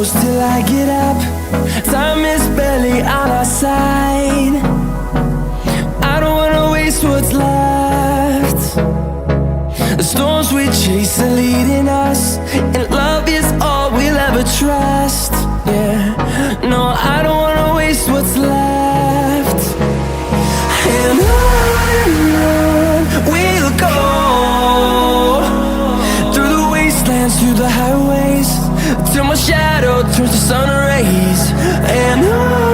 close till I get up. Time is barely on our side. I don't wanna waste what's left. The storms we chase are leading us, and love is all we'll ever trust. Yeah, no, I don't wanna waste what's left. And on we'll go, through the wastelands, through the highways, till my shadow turns to sun rays. And on